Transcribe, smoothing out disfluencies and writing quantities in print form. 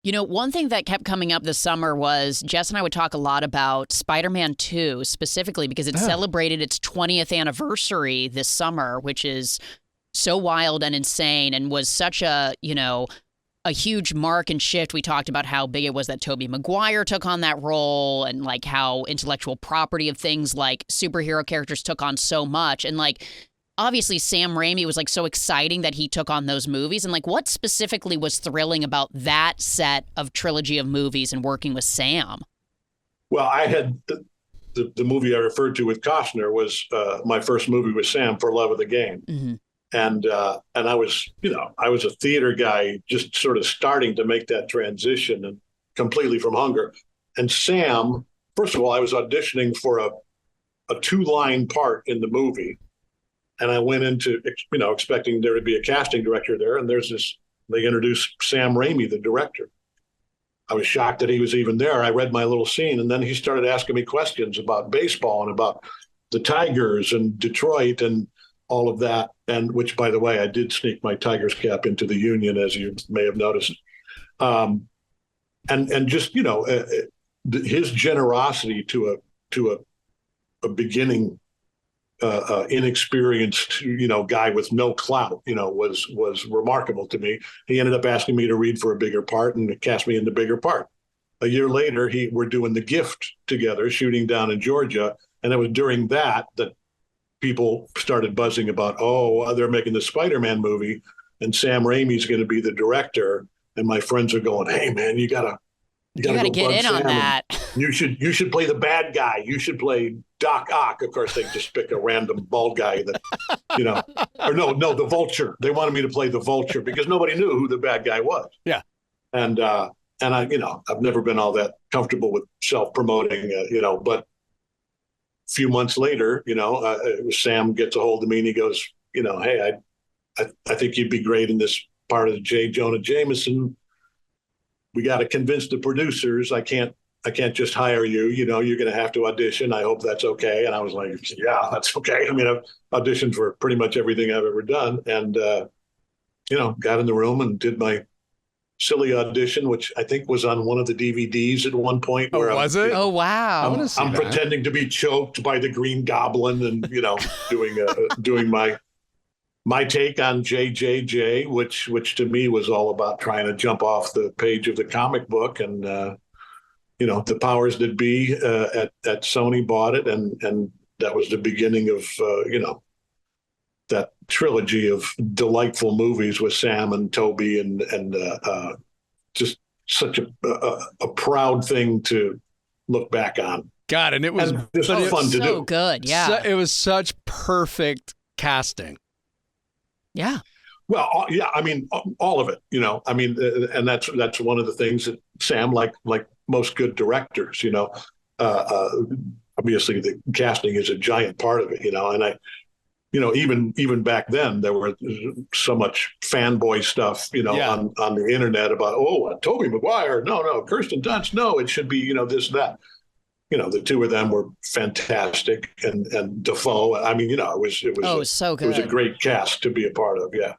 You know, one thing that kept coming up this summer was Jess and I would talk a lot about Spider-Man 2 specifically because it celebrated its 20th anniversary this summer, which is so wild and insane and was such a, a huge mark and shift. We talked about how big it was that Tobey Maguire took on that role and like how intellectual property of things like superhero characters took on so much. And like, obviously Sam Raimi was like so exciting that he took on those movies. And like, what specifically was thrilling about that set of trilogy of movies and working with Sam? Well, I had the movie I referred to with Costner was my first movie with Sam, For Love of the Game. Mm-hmm. And I was, I was a theater guy just sort of starting to make that transition and completely from hunger. And Sam, first of all, I was auditioning for a 2-line part in the movie. And I went into, expecting there to be a casting director there. And they introduced Sam Raimi, the director. I was shocked that he was even there. I read my little scene, and then he started asking me questions about baseball and about the Tigers and Detroit and all of that. And which, by the way, I did sneak my Tigers cap into the Union, as you may have noticed. And just, his generosity to a beginning inexperienced, guy with no clout, was remarkable to me. He ended up asking me to read for a bigger part and cast me in the bigger part. A year later, we're doing The Gift together, shooting down in Georgia. And it was during that people started buzzing about, they're making the Spider-Man movie and Sam Raimi's going to be the director. And my friends are going, hey man, you gotta get in on that. You should play the bad guy. You should play Doc Ock. Of course, they just pick a random bald guy that, or no, the Vulture. They wanted me to play the Vulture because nobody knew who the bad guy was. Yeah. And I, I've never been all that comfortable with self-promoting, but a few months later, Sam gets a hold of me and he goes, hey, I think you'd be great in this part of Jonah Jameson. We got to convince the producers. I can't just hire you. You're going to have to audition. I hope that's okay. And I was like, yeah, that's okay. I mean, I've auditioned for pretty much everything I've ever done. And, got in the room and did my silly audition, which I think was on one of the DVDs at one point. Oh, was it? Oh, wow. I'm pretending to be choked by the Green Goblin and, doing my take on JJJ, which to me was all about trying to jump off the page of the comic book. And, the powers that be at Sony bought it. And that was the beginning of, that trilogy of delightful movies with Sam and Toby and just such a proud thing to look back on. God, and it was fun to do. So good, yeah. It was such perfect casting. Yeah. Well, yeah, I mean, all of it, and that's one of the things that Sam, like most good directors, obviously the casting is a giant part of it, and I, even back then there were so much fanboy stuff, on the internet about, Tobey Maguire, no, Kirsten Dunst, no, it should be, this, that. The two of them were fantastic, and Defoe. I mean, it was so good. It was a great cast to be a part of. Yeah.